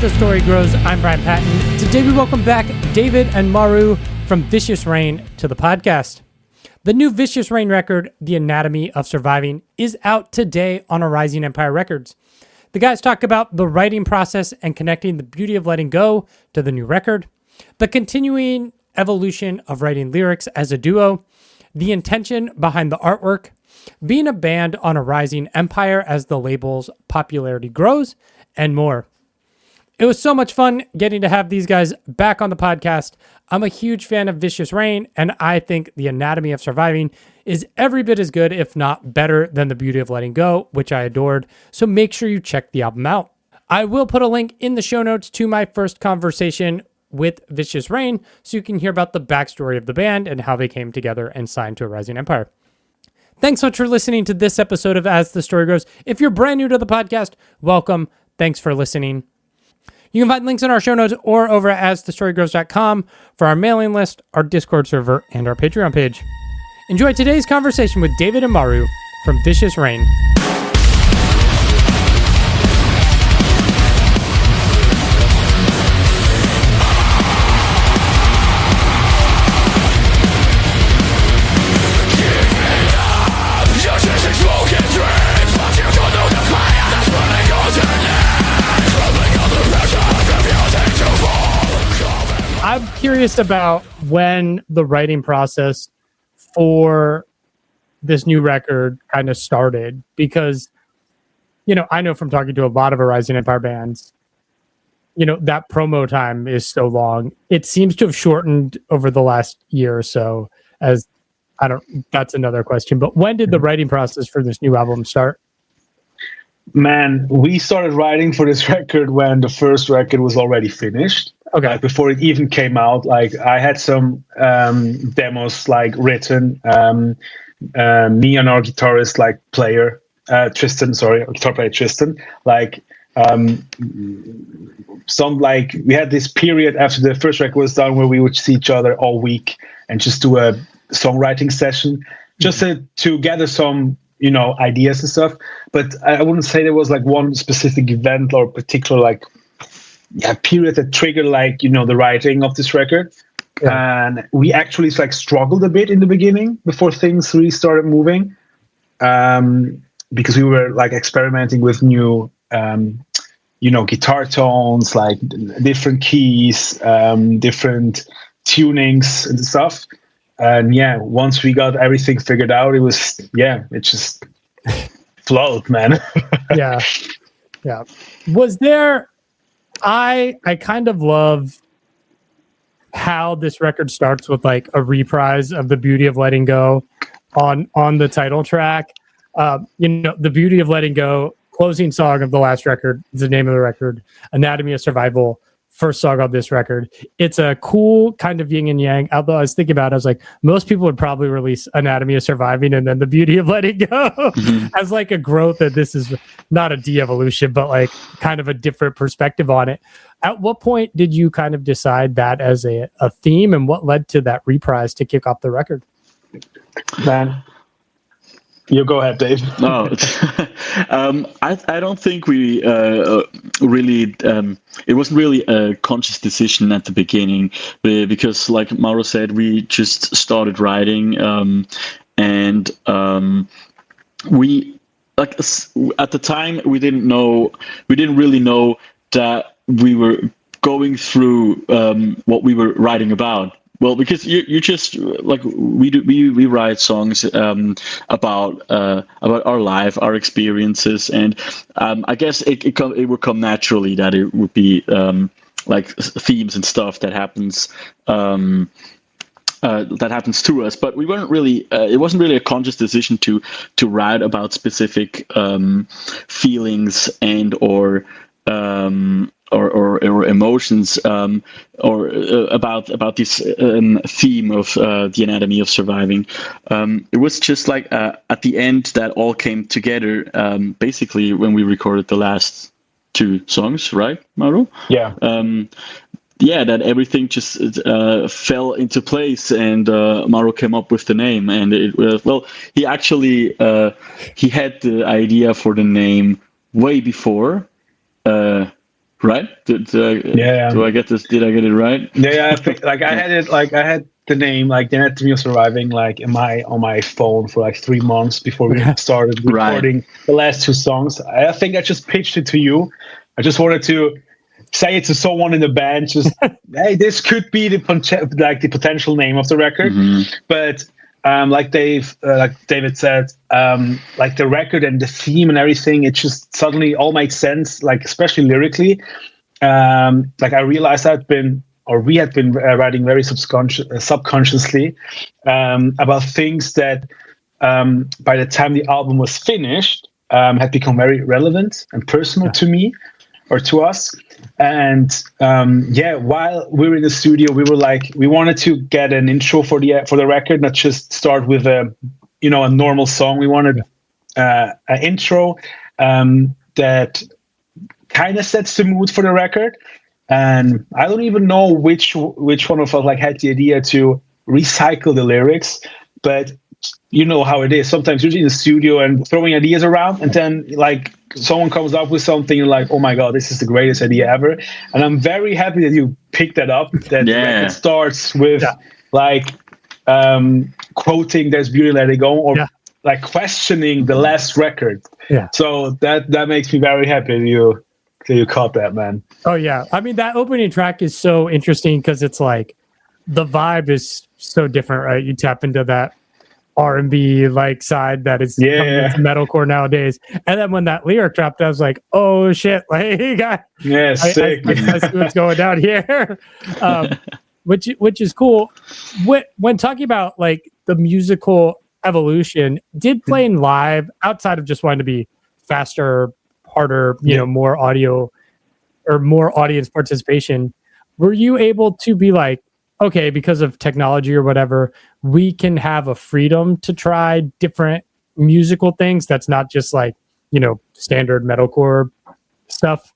the story grows, I'm Brian Patton. Today we welcome back David and Mauro from Vicious Rain to the podcast. The new Vicious Rain record, The Anatomy of Surviving, is out today on Rising Empire Records. The guys talk about the writing process and connecting the beauty of letting go to the new record, the continuing evolution of writing lyrics as a duo, the intention behind the artwork, being a band on a rising empire as the label's popularity grows, and more. It was so much fun getting to have these guys back on the podcast. I'm a huge fan of Vicious Rain, and I think The Anatomy of Surviving is every bit as good, if not better, than The Beauty of Letting Go, which I adored, so make sure you check the album out. I will put a link in the show notes to my first conversation with Vicious Rain, so you can hear about the backstory of the band and how they came together and signed to a rising empire. Thanks so much for listening to this episode of As the Story Grows. If you're brand new to the podcast, welcome. Thanks for listening. You can find links in our show notes or over at asthestorygrows.com for our mailing list, our Discord server, and our Patreon page. Enjoy today's conversation with David and Mauro from Vicious Rain. I'm curious about when the writing process for this new record kind of started, because, I know from talking to a lot of Rising Empire bands, that promo time is so long. It seems to have shortened over the last year or so, that's another question. But when did the writing process for this new album start? Man, we started writing for this record when the first record was already finished. Okay. Before it even came out, I had some demos written. Me and our guitarist, Tristan, guitar player Tristan, we had this period after the first record was done where we would see each other all week and just do a songwriting session, just to gather some ideas and stuff. But I wouldn't say there was one specific event or particular period that triggered the writing of this record. Yeah. And we actually struggled a bit in the beginning before things really started moving, because we were experimenting with new guitar tones, different keys, different tunings and stuff. And once we got everything figured out, it just flowed, man. Yeah. Was there? I kind of love how this record starts with a reprise of The Beauty of Letting Go on the title track. The Beauty of Letting Go, closing song of the last record, is the name of the record. Anatomy of Survival, first song on this record. It's a cool kind of yin and yang. Although I was thinking about it, I was like, most people would probably release Anatomy of Surviving and then The Beauty of Letting Go as a growth, that this is not a de-evolution, but kind of a different perspective on it. At what point did you kind of decide that as a theme, and what led to that reprise to kick off the record? Man, you go ahead, Dave. No, I don't think we really. It wasn't really a conscious decision at the beginning, because, like Mauro said, we just started writing, and we at the time we didn't really know that we were going through what we were writing about. Well, because you just we write songs about our life, our experiences, and I guess it would come naturally that it would be themes and stuff that happens to us. But we weren't really. It wasn't really a conscious decision to write about specific feelings and or emotions, or about this theme of the anatomy of surviving. It was just at the end that all came together, basically when we recorded the last two songs, right, Mauro? Yeah. That everything just fell into place, and Mauro came up with the name. And he actually he had the idea for the name way before right? Do I get this? Did I get it right? Yeah, I think, like I had the name, like the Anatomy of Surviving, like on my phone for like 3 months before we started recording the last 2 songs. I think I just pitched it to you. I just wanted to say it to someone in the band, just hey, this could be the potential name of the record. But like David said, like the record and the theme and everything, it just suddenly all made sense. Like especially lyrically, like I realized we had been writing very subconsciously about things that by the time the album was finished had become very relevant and personal to me or to us. And while we were in the studio, we wanted to get an intro for the record, not just start with a normal song. We wanted an intro that kind of sets the mood for the record. And I don't even know which one of us like had the idea to recycle the lyrics, but you know how it is. Sometimes you're in the studio and throwing ideas around, and then like someone comes up with something, you're like, oh my god, this is the greatest idea ever. And I'm very happy that you picked that up. That the record starts with like quoting "There's beauty, let it go," or like questioning the last record. Yeah. So that makes me very happy you caught that, man. Oh yeah, I mean that opening track is so interesting because it's like the vibe is so different, right? You tap into that R&B like side that is metalcore nowadays, and then when that lyric dropped, I was like, "Oh shit!" Like, sick. I see what's going down here, which is cool. When talking about like the musical evolution, did playing live outside of just wanting to be faster, harder, more audio or more audience participation, were you able to be like, okay, because of technology or whatever, we can have a freedom to try different musical things that's not just like, standard metalcore stuff?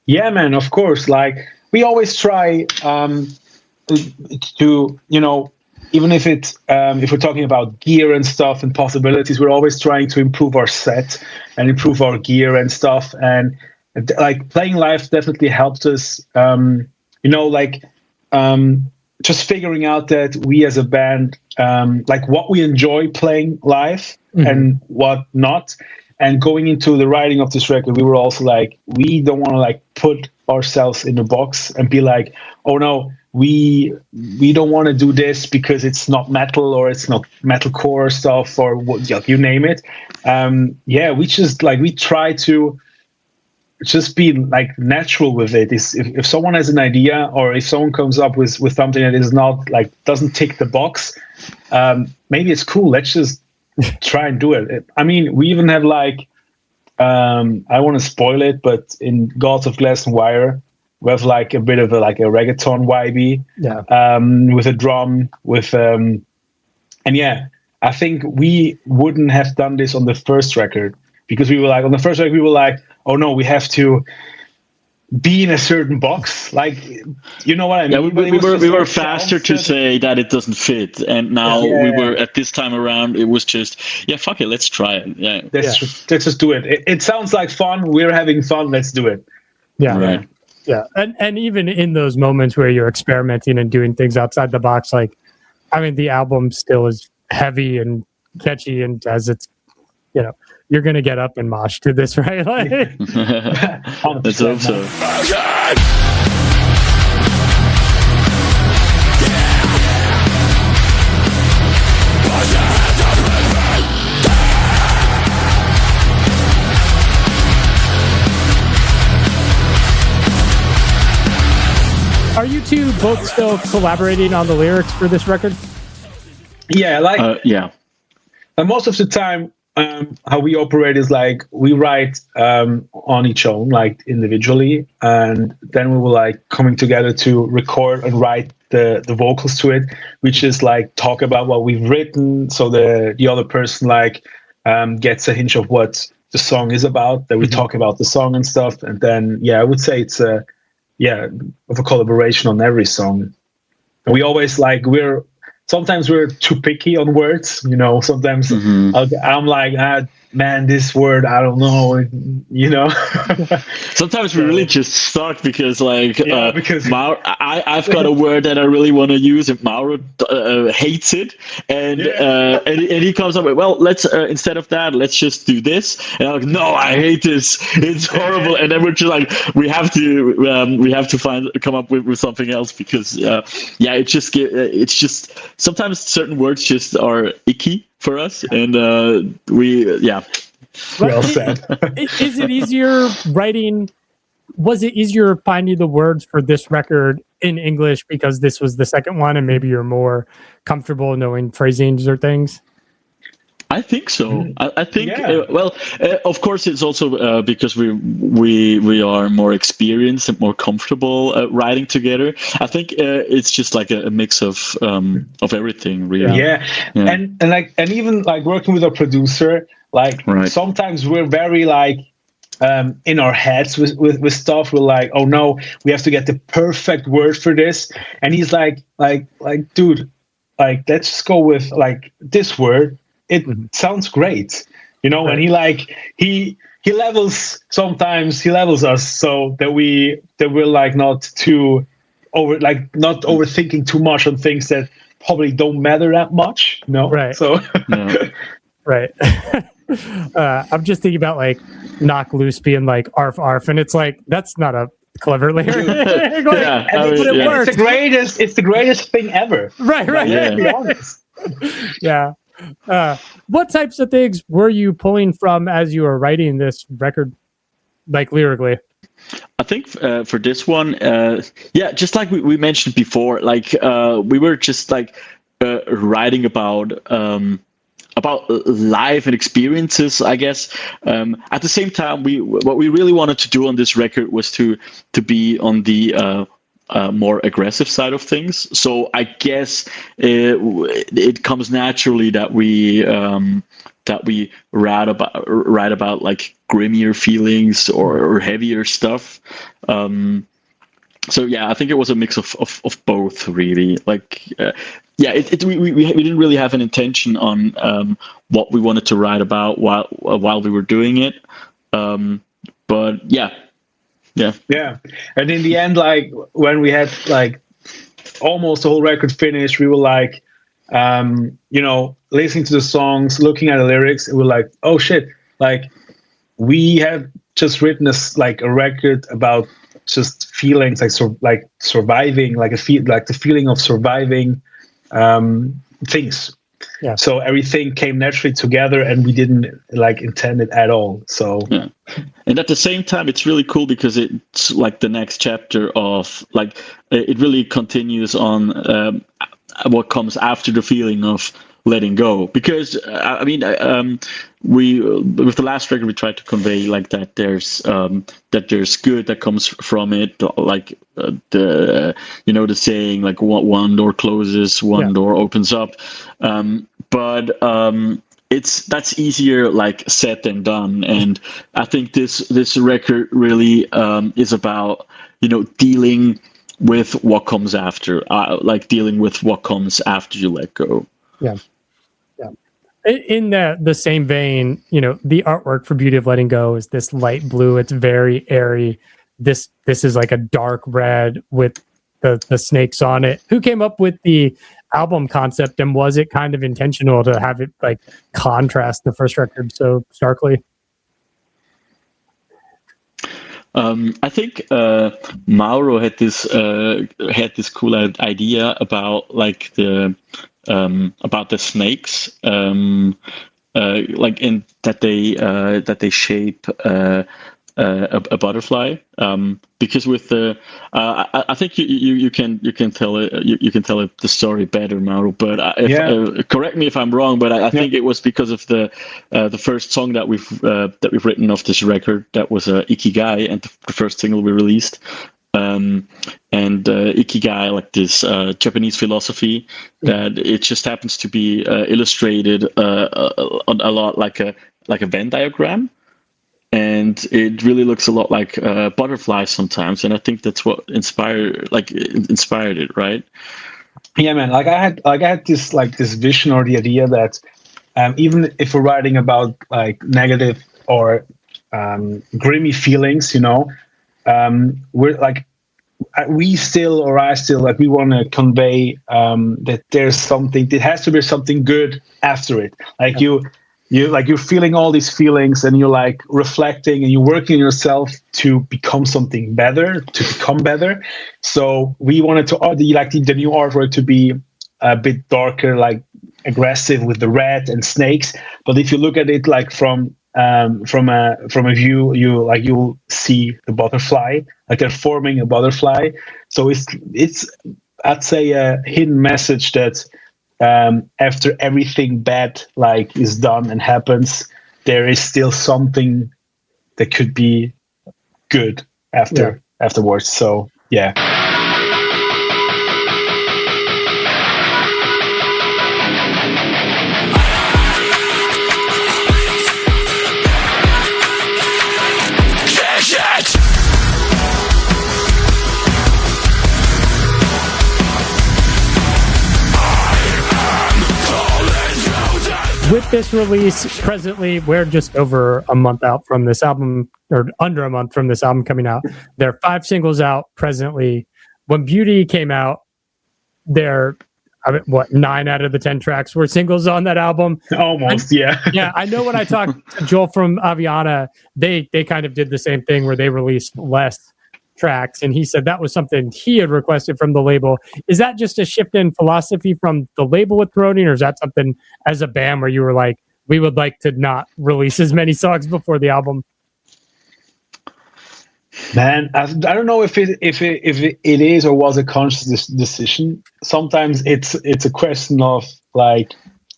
Yeah, man, of course. Like we always try to, even if it's if we're talking about gear and stuff and possibilities, we're always trying to improve our set and improve our gear and stuff. And like playing live definitely helped us, just figuring out that we as a band, like what we enjoy playing live and what not. And going into the writing of this record, we were also like, we don't want to like put ourselves in a box and be like, oh no, we don't want to do this because it's not metal or it's not metalcore stuff or what, you name it. We just like, we try to just be like natural with it. If someone has an idea or if someone comes up with something that is not like, doesn't tick the box, maybe it's cool. Let's just try and do it. I mean, we even have like, I want to spoil it, but in Gods of Glass and Wire, we have like a bit of a reggaeton vibey, with a drum, I think we wouldn't have done this on the first record because we were like, on the first record, we were like, oh no, we have to be in a certain box. Like, you know what I mean? Yeah, we were faster to say that it doesn't fit. And now we were at this time around, it was just, fuck it, let's try it. Yeah. Let's just do it. It sounds like fun. We're having fun. Let's do it. Yeah. Right. Yeah. And even in those moments where you're experimenting and doing things outside the box, like, I mean, the album still is heavy and catchy, and as it's, you're going to get up and mosh to this, right? Like, let's hope so. Are you two both still collaborating on the lyrics for this record? Yeah, and most of the time, how we operate is like we write on each own, like individually, and then we will like coming together to record and write the vocals to it, which is like talk about what we've written, so the other person like gets a hint of what the song is about, that we talk about the song and stuff, and then I would say it's of a collaboration on every song. And we always like sometimes we're too picky on words, sometimes I'm like, man, this word, I don't know, you know. Sometimes we really just stuck because because I've got a word that I really want to use, and Mauro hates it, and he comes up with, well, let's instead of that, let's just do this, and I'm like, no, I hate this, it's horrible, and then we're just like, we have to come up with something else, because it's just sometimes certain words just are icky for us, and well said. Is it easier writing? Was it easier finding the words for this record in English because this was the second one, and maybe you're more comfortable knowing phrasings or things? I think so. I think of course, it's also because we are more experienced and more comfortable writing together. I think it's just like a mix of everything, really. Yeah. And even like working with a producer, like sometimes we're very like in our heads with stuff. We're like, oh no, we have to get the perfect word for this, and he's like, dude, like let's just go with like this word. It sounds great, you know. And he levels us so that we're like not overthinking too much on things that probably don't matter that much, you know. Right. So right. I'm just thinking about like knock loose being like arf arf, and it's like that's not a clever lyric. It's the greatest thing ever. Right. Yeah. To be honest. Yeah. What types of things were you pulling from as you were writing this record, like lyrically? I think for this one, just like we mentioned before, like we were just like writing about life and experiences, I guess. At the same time, what we really wanted to do on this record was to be on the more aggressive side of things. So I guess it comes naturally that we write about like grimmier feelings or heavier stuff. So yeah, I think it was a mix of both, really. Like we didn't really have an intention on what we wanted to write about while we were doing it. But yeah. And in the end, like when we had like almost the whole record finished, we were like, listening to the songs, looking at the lyrics, and we're like, oh shit, like we have just written a record about just feelings, like surviving, like the feeling of surviving things. Yeah. So everything came naturally together, and we didn't like intend it at all. So yeah. And at the same time, it's really cool because it's like the next chapter of like it really continues on what comes after the feeling of letting go. Because we with the last record we tried to convey like that there's good that comes from it, like the saying like one door closes, one door opens up, but that's easier like said than done. And I think this record really is about dealing with what comes after, like dealing with what comes after you let go. Yeah. In the same vein, the artwork for Beauty of Letting Go is this light blue. It's very airy. This is like a dark red with the snakes on it. Who came up with the album concept, and was it kind of intentional to have it like contrast the first record so starkly? I think Mauro had this cool idea about like about the snakes, like in that they shape a butterfly. Because with the I think you can tell it the story better, Mauro. But correct me if I'm wrong. But I think it was because of the first song that we've written off this record, that was IKIGAI, and the first single we released. And IKIGAI, like this Japanese philosophy, that it just happens to be illustrated a lot like a Venn diagram, and it really looks a lot like butterflies sometimes. And I think that's what inspired it, right? Yeah, man. Like I had this vision or the idea that even if we're writing about like negative or grimy feelings, we're like, we still, or I still, like, we want to convey that there's something, it has to be something good after it. Like you're feeling all these feelings, and you're like reflecting, and you're working on yourself to become something better, to become better. So we wanted to the new artwork to be a bit darker, like aggressive with the red and snakes. But if you look at it like from a view, you'll see the butterfly, like they're forming a butterfly. So it's I'd say a hidden message that after everything bad like is done and happens, there is still something that could be good afterwards. So yeah. With this release, presently, we're just over a month out from this album, or under a month from this album coming out. There are 5 singles out presently. When Beauty came out, 9 out of the 10 tracks were singles on that album. Almost, yeah. Yeah, I know when I talked to Joel from Aviana, they kind of did the same thing where they released less tracks, and he said that was something he had requested from the label. Is that just a shift in philosophy from the label with promoting, or is that something as a band where you were like, we would like to not release as many songs before the album? Man, I don't know if it is or was a conscious decision. Sometimes it's a question of like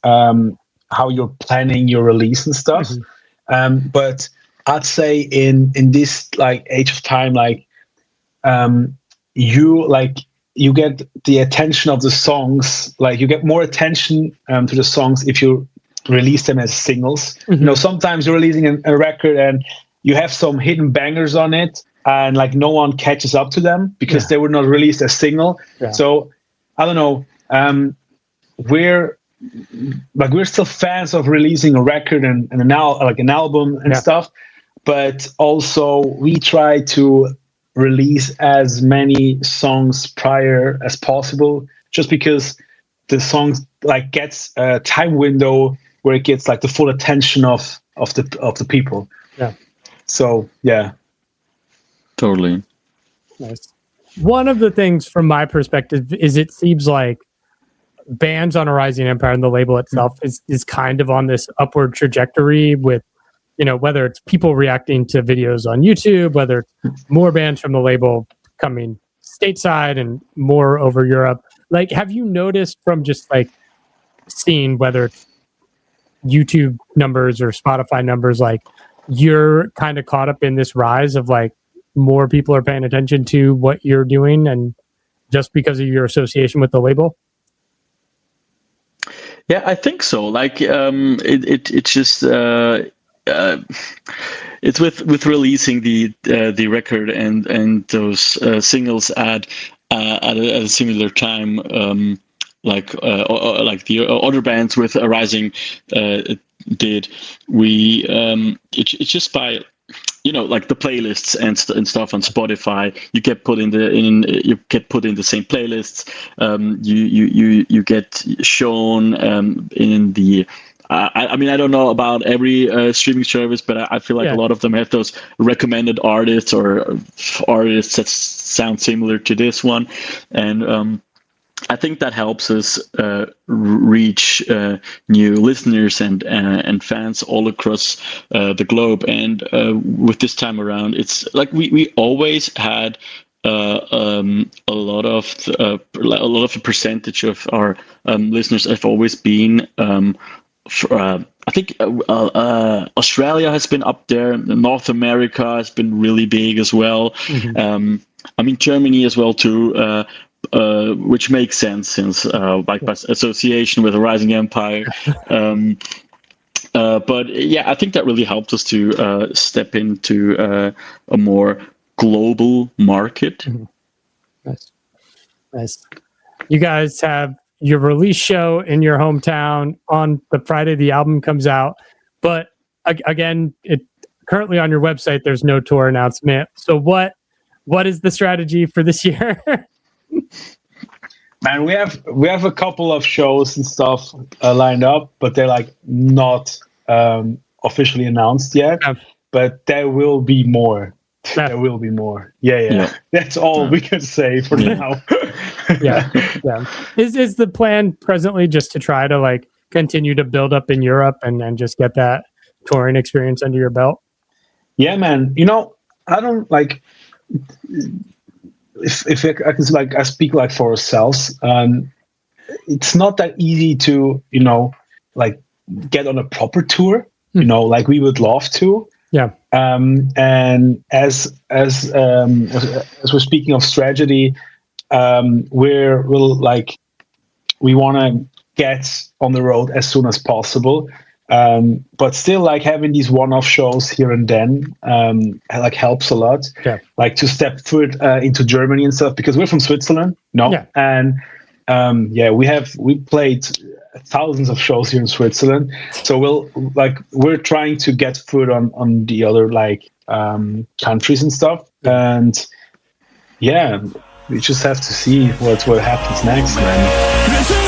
how you're planning your release and stuff. Mm-hmm. But I'd say in this like age of time, like you get the attention of the songs, like you get more attention to the songs if you release them as singles. Mm-hmm. Sometimes you're releasing a record and you have some hidden bangers on it, and like no one catches up to them because they were not released as single. Yeah. So I don't know. We're still fans of releasing a record and an album and stuff, but also we try to release as many songs prior as possible, just because the songs like gets a time window where it gets like the full attention of the people. Yeah. So yeah. Totally. Nice. One of the things from my perspective is it seems like bands on a rising empire and the label itself is kind of on this upward trajectory with, whether it's people reacting to videos on YouTube, whether it's more bands from the label coming stateside and more over Europe. Like, have you noticed from just like seeing whether it's YouTube numbers or Spotify numbers, like you're kind of caught up in this rise of like more people are paying attention to what you're doing and just because of your association with the label? Yeah, I think so. Like, it's just it's with releasing the record and those singles at a similar time, like the other bands with Rising did. It's just by like the playlists and stuff on Spotify, you get put in the same playlists. You get shown in the. I mean, I don't know about every streaming service, but I feel like a lot of them have those recommended artists or artists that sound similar to this one, and I think that helps us reach new listeners and fans all across the globe. And with this time around, it's like we always had a lot of the percentage of our listeners have always been. I think Australia has been up there. North America has been really big as well. Mm-hmm. I mean, Germany as well too. Which makes sense since by association with a rising empire. But yeah, I think that really helped us to step into a more global market. Mm-hmm. Nice. You guys have your release show in your hometown on the Friday the album comes out. But again, currently on your website, there's no tour announcement. So what is the strategy for this year? Man, we have a couple of shows and stuff lined up, but they're like not officially announced yet. Yeah. But there will be more. Yeah. There will be more. Yeah. That's all we can say for now. yeah. Is the plan presently just to try to like continue to build up in Europe and just get that touring experience under your belt? Yeah, man. I don't like if I can like I speak like for ourselves. It's not that easy to like get on a proper tour. Like we would love to. Yeah. And as we're speaking of strategy, we want to get on the road as soon as possible. But still, like having these one-off shows here and then, like helps a lot. Yeah. Like to step foot into Germany and stuff, because we're from Switzerland, and we played thousands of shows here in Switzerland. So we're trying to get foot on the other countries and stuff, and we just have to see what happens next, man.